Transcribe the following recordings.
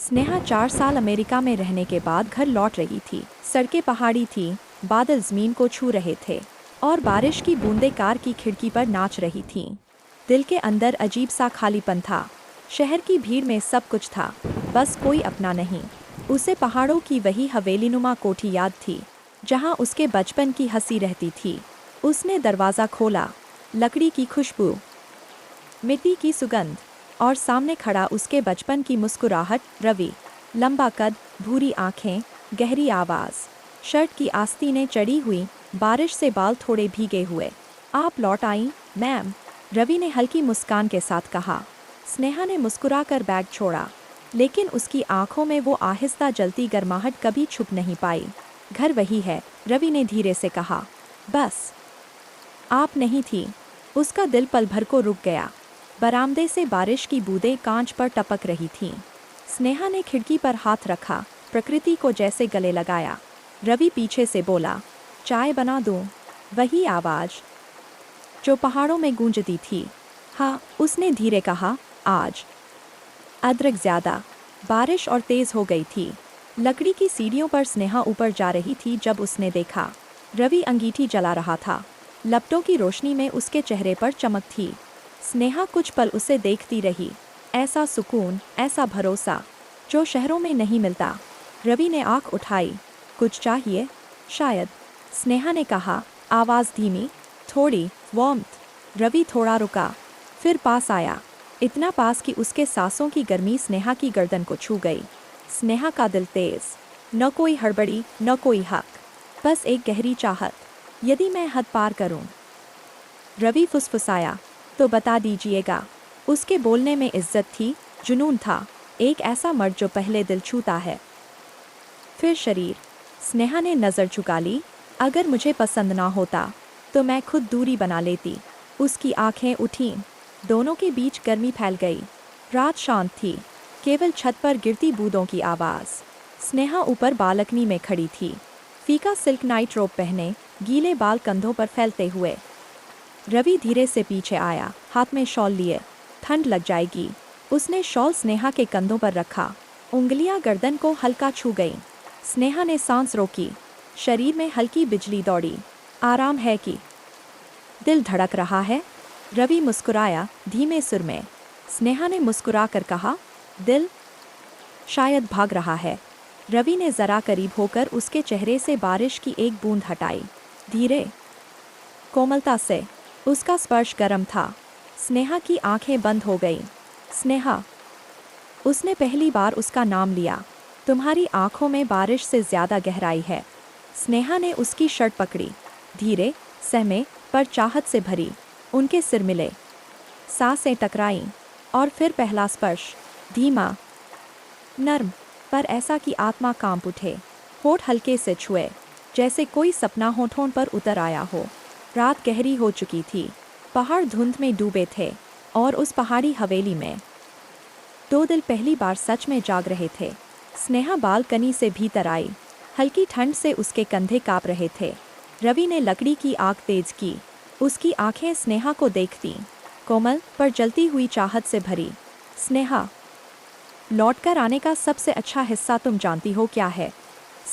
स्नेहा 4 साल अमेरिका में रहने के बाद घर लौट रही थी। सड़कें पहाड़ी थी, बादल जमीन को छू रहे थे और बारिश की बूंदें कार की खिड़की पर नाच रही थीं। दिल के अंदर अजीब सा खालीपन था। शहर की भीड़ में सब कुछ था, बस कोई अपना नहीं। उसे पहाड़ों की वही हवेलीनुमा कोठी याद थी, जहां उसके बचपन की हंसी रहती थी। उसने दरवाज़ा खोला, लकड़ी की खुशबू, मिट्टी की सुगंध और सामने खड़ा उसके बचपन की मुस्कुराहट। रवि, लंबा कद, भूरी आंखें, गहरी आवाज़, शर्ट की आस्तीनें चढ़ी हुई, बारिश से बाल थोड़े भीगे हुए। आप लौट आई, मैम, रवि ने हल्की मुस्कान के साथ कहा। स्नेहा ने मुस्कुराकर बैग छोड़ा, लेकिन उसकी आंखों में वो आहिस्ता जलती गर्माहट कभी छुप नहीं पाई। घर वही है, रवि ने धीरे से कहा, बस आप नहीं थी। उसका दिल पल भर को रुक गया। बरामदे से बारिश की बूंदें कांच पर टपक रही थीं। स्नेहा ने खिड़की पर हाथ रखा, प्रकृति को जैसे गले लगाया। रवि पीछे से बोला, चाय बना दूं? वही आवाज़ जो पहाड़ों में गूंजती थी। हाँ, उसने धीरे कहा। आज अदरक ज़्यादा, बारिश और तेज़ हो गई थी। लकड़ी की सीढ़ियों पर स्नेहा ऊपर जा रही थी जब उसने देखा। रवि अंगीठी जला रहा था, लपटों की रोशनी में उसके चेहरे पर चमक थी। स्नेहा कुछ पल उसे देखती रही। ऐसा सुकून, ऐसा भरोसा जो शहरों में नहीं मिलता। रवि ने आंख उठाई। कुछ चाहिए? शायद, स्नेहा ने कहा, आवाज़ धीमी, थोड़ी वार्मथ। रवि थोड़ा रुका, फिर पास आया, इतना पास कि उसके सांसों की गर्मी स्नेहा की गर्दन को छू गई। स्नेहा का दिल तेज, न कोई हड़बड़ी, न कोई हक, बस एक गहरी चाहत। यदि मैं हद पार करूं? रवि फुसफुसाया, तो बता दीजिएगा। उसके बोलने में इज्जत थी, जुनून था, एक ऐसा मर्द जो पहले दिल छूता है, फिर शरीर। स्नेहा ने नज़र झुका ली। अगर मुझे पसंद ना होता तो मैं खुद दूरी बना लेती। उसकी आंखें उठीं, दोनों के बीच गर्मी फैल गई। रात शांत थी, केवल छत पर गिरती बूंदों की आवाज़। स्नेहा ऊपर बालकनी में खड़ी थी, फीका सिल्क नाइट रोब पहने, गीले बाल कंधों पर फैलते हुए। रवि धीरे से पीछे आया, हाथ में शॉल लिए। ठंड लग जाएगी। उसने शॉल स्नेहा के कंधों पर रखा, उंगलियां गर्दन को हल्का छू गईं। स्नेहा ने सांस रोकी, शरीर में हल्की बिजली दौड़ी। आराम है कि दिल धड़क रहा है? रवि मुस्कुराया, धीमे सुर में। स्नेहा ने मुस्कुरा कर कहा, दिल शायद भाग रहा है। रवि ने जरा करीब होकर उसके चेहरे से बारिश की एक बूंद हटाई, धीरे, कोमलता से। उसका स्पर्श गर्म था। स्नेहा की आंखें बंद हो गईं। स्नेहा, उसने पहली बार उसका नाम लिया। तुम्हारी आंखों में बारिश से ज़्यादा गहराई है। स्नेहा ने उसकी शर्ट पकड़ी, धीरे, सहमे, पर चाहत से भरी। उनके सिर मिले, सांसें टकराईं, और फिर पहला स्पर्श, धीमा, नर्म, पर ऐसा कि आत्मा कांप उठे। होठ हल्के से छुए, जैसे कोई सपना होठों पर उतर आया हो। रात गहरी हो चुकी थी, पहाड़ धुंध में डूबे थे, और उस पहाड़ी हवेली में दो दिल पहली बार सच में जाग रहे थे। स्नेहा बालकनी से भीतर आई, हल्की ठंड से उसके कंधे कांप रहे थे। रवि ने लकड़ी की आग तेज की, उसकी आंखें स्नेहा को देखतीं, कोमल पर जलती हुई चाहत से भरी। स्नेहा, लौटकर आने का सबसे अच्छा हिस्सा तुम जानती हो क्या है?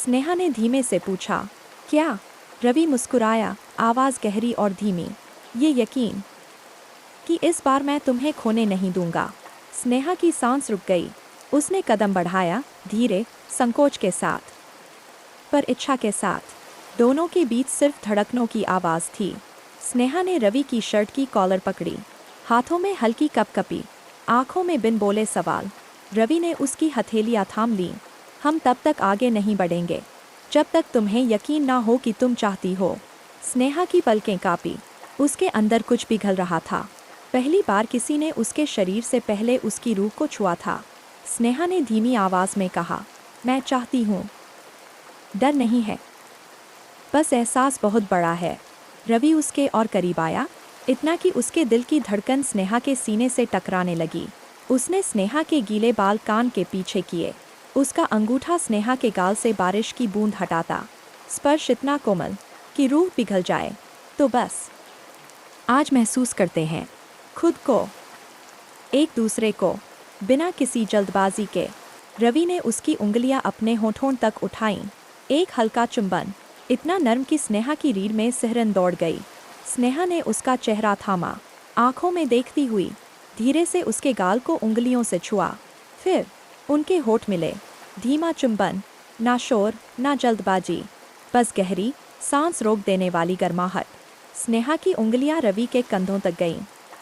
स्नेहा ने धीमे से पूछा। क्या? रवि मुस्कुराया, आवाज़ गहरी और धीमी। ये यकीन कि इस बार मैं तुम्हें खोने नहीं दूंगा। स्नेहा की सांस रुक गई। उसने कदम बढ़ाया, धीरे, संकोच के साथ, पर इच्छा के साथ। दोनों के बीच सिर्फ धड़कनों की आवाज़ थी। स्नेहा ने रवि की शर्ट की कॉलर पकड़ी, हाथों में हल्की कपकपी, आंखों में बिन बोले सवाल। रवि ने उसकी हथेलियां थाम लीं। हम तब तक आगे नहीं बढ़ेंगे जब तक तुम्हें यकीन ना हो कि तुम चाहती हो। स्नेहा की पलकें कांपी, उसके अंदर कुछ पिघल रहा था। पहली बार किसी ने उसके शरीर से पहले उसकी रूह को छुआ था। स्नेहा ने धीमी आवाज़ में कहा, मैं चाहती हूँ। डर नहीं है, बस एहसास बहुत बड़ा है। रवि उसके और करीब आया, इतना कि उसके दिल की धड़कन स्नेहा के सीने से टकराने लगी। उसने स्नेहा के गीले बाल कान के पीछे किए, उसका अंगूठा स्नेहा के गाल से बारिश की बूंद हटाता। स्पर्श इतना कोमल कि रूह पिघल जाए। तो बस आज महसूस करते हैं खुद को, एक दूसरे को, बिना किसी जल्दबाजी के। रवि ने उसकी उंगलियां अपने होठों तक उठाईं। एक हल्का चुंबन, इतना नर्म कि स्नेहा की रीढ़ में सिहरन दौड़ गई। स्नेहा ने उसका चेहरा थामा, आंखों में देखती हुई धीरे से उसके गाल को उंगलियों से छुआ। फिर उनके होठ मिले। धीमा चुंबन, ना शोर ना जल्दबाजी, बस गहरी, सांस रोक देने वाली गर्माहट। स्नेहा की उंगलियां रवि के कंधों तक गईं।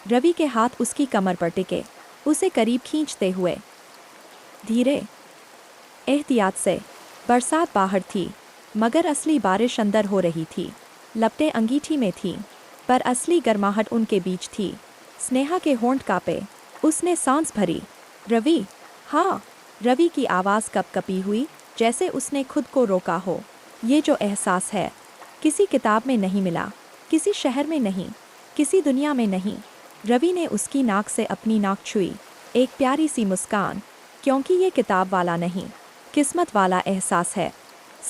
रवि के हाथ उसकी कमर पर टिके, उसे करीब खींचते हुए। धीरे, एहतियात से। बरसात बाहर थी, मगर असली बारिश अंदर हो रही थी। लपटें अंगीठी में थीं, पर असली गर्माहट उनके बीच थी। स्नेहा के होंठ कांपे, उसने सांस भरी। रवि, हाँ। रवि की आवाज़ कपकपी हुई, जैसे उसने खुद को रोका हो। ये जो एहसास है, किसी किताब में नहीं मिला, किसी शहर में नहीं, किसी दुनिया में नहीं। रवि ने उसकी नाक से अपनी नाक छुई, एक प्यारी सी मुस्कान। क्योंकि ये किताब वाला नहीं, किस्मत वाला एहसास है।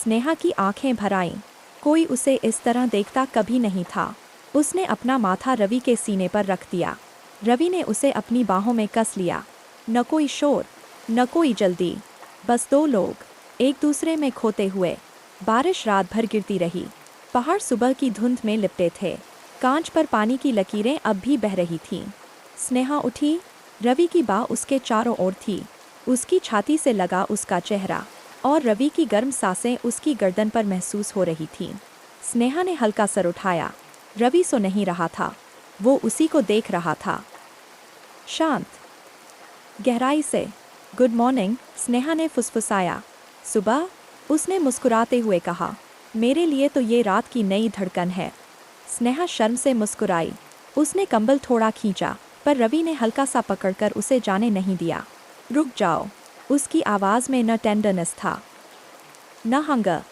स्नेहा की आंखें भर आईं। कोई उसे इस तरह देखता कभी नहीं था। उसने अपना माथा रवि के सीने पर रख दिया। रवि ने उसे अपनी बाहों में कस लिया। न कोई शोर, न कोई जल्दी, बस दो लोग, एक दूसरे में खोते हुए। बारिश रात भर गिरती रही। पहाड़ सुबह की धुंध में लिपटे थे। कांच पर पानी की लकीरें अब भी बह रही थीं। स्नेहा उठी। रवि की बाह उसके चारों ओर थी। उसकी छाती से लगा उसका चेहरा, और रवि की गर्म सांसें उसकी गर्दन पर महसूस हो रही थीं। स्नेहा ने हल्का सर उठाया। रवि सो नहीं रहा था, वो उसी को देख रहा था। शांत, गहराई से। गुड मॉर्निंग, स्नेहा ने फुसफुसाया। सुबह, उसने मुस्कुराते हुए कहा। मेरे लिए तो ये रात की नई धड़कन है। स्नेहा शर्म से मुस्कुराई। उसने कंबल थोड़ा खींचा, पर रवि ने हल्का सा पकड़कर उसे जाने नहीं दिया। रुक जाओ। उसकी आवाज़ में न टेंडरनेस था, न हंगर,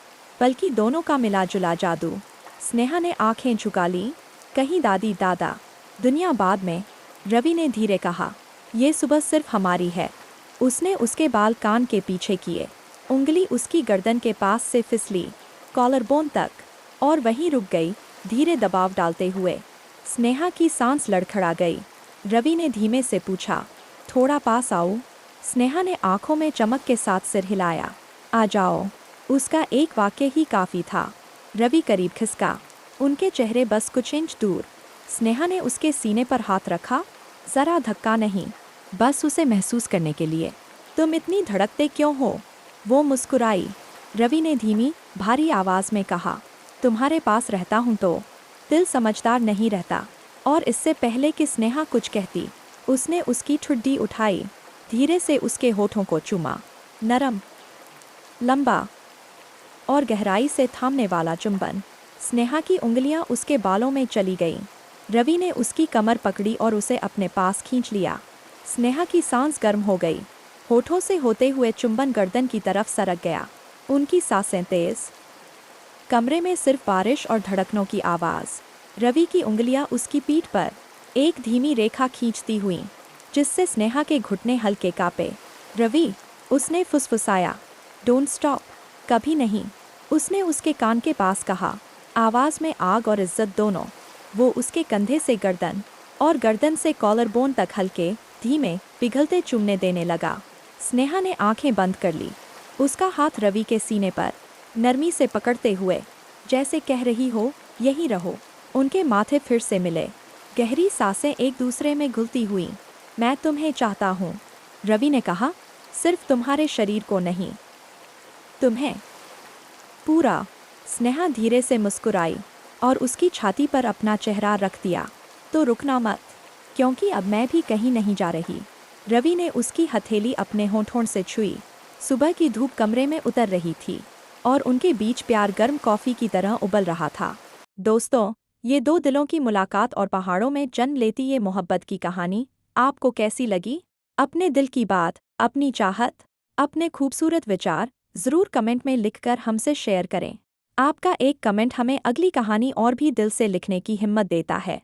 बल्कि दोनों का मिला जुला जादू। स्नेहा ने आंखें झुका ली। कहीं दादी दादा, दुनिया बाद में। रवि ने धीरे कहा, ये सुबह सिर्फ हमारी है। उसने उसके बाल कान के पीछे किए। उंगली उसकी गर्दन के पास से फिसली, कॉलर बोन तक, और वहीं रुक गई, धीरे दबाव डालते हुए। स्नेहा की सांस लड़खड़ा गई। रवि ने धीमे से पूछा, थोड़ा पास आओ। स्नेहा ने आंखों में चमक के साथ सिर हिलाया। आ जाओ। उसका एक वाक्य ही काफ़ी था। रवि करीब खिसका, उनके चेहरे बस कुछ इंच दूर। स्नेहा ने उसके सीने पर हाथ रखा, ज़रा धक्का नहीं, बस उसे महसूस करने के लिए। तुम इतनी धड़कते क्यों हो? वो मुस्कुराई। रवि ने धीमी, भारी आवाज़ में कहा, तुम्हारे पास रहता हूँ तो दिल समझदार नहीं रहता। और इससे पहले कि स्नेहा कुछ कहती, उसने उसकी ठुड्डी उठाई, धीरे से उसके होठों को चूमा। नरम, लंबा और गहराई से थामने वाला चुंबन। स्नेहा की उंगलियां उसके बालों में चली गईं। रवि ने उसकी कमर पकड़ी और उसे अपने पास खींच लिया। स्नेहा की सांस गर्म हो गई। होठों से होते हुए चुंबन गर्दन की तरफ सरक गया। उनकी सांसें तेज। कमरे में सिर्फ बारिश और धड़कनों की आवाज़। रवि की उंगलियां उसकी पीठ पर एक धीमी रेखा खींचती हुईं, जिससे स्नेहा के घुटने हल्के कांपे। रवि, उसने फुसफुसाया। डोंट स्टॉप, कभी नहीं। उसने उसके कान के पास कहा, आवाज़ में आग और इज्जत दोनों। वो उसके कंधे से गर्दन, और गर्दन से कॉलर बोन तक हल्के, धीमे, पिघलते चूमने देने लगा। स्नेहा ने आंखें बंद कर ली। उसका हाथ रवि के सीने पर नरमी से पकड़ते हुए, जैसे कह रही हो, यहीं रहो। उनके माथे फिर से मिले। गहरी सांसें एक दूसरे में घुलती हुईं। मैं तुम्हें चाहता हूँ, रवि ने कहा, सिर्फ तुम्हारे शरीर को नहीं, तुम्हें पूरा। स्नेहा धीरे से मुस्कुराई और उसकी छाती पर अपना चेहरा रख दिया। तो रुकना मत, क्योंकि अब मैं भी कहीं नहीं जा रही। रवि ने उसकी हथेली अपने होठों से छुई। सुबह की धूप कमरे में उतर रही थी, और उनके बीच प्यार गर्म कॉफ़ी की तरह उबल रहा था। दोस्तों, ये दो दिलों की मुलाकात और पहाड़ों में जन्म लेती ये मोहब्बत की कहानी आपको कैसी लगी? अपने दिल की बात, अपनी चाहत, अपने खूबसूरत विचार ज़रूर कमेंट में लिखकर हमसे शेयर करें। आपका एक कमेंट हमें अगली कहानी और भी दिल से लिखने की हिम्मत देता है।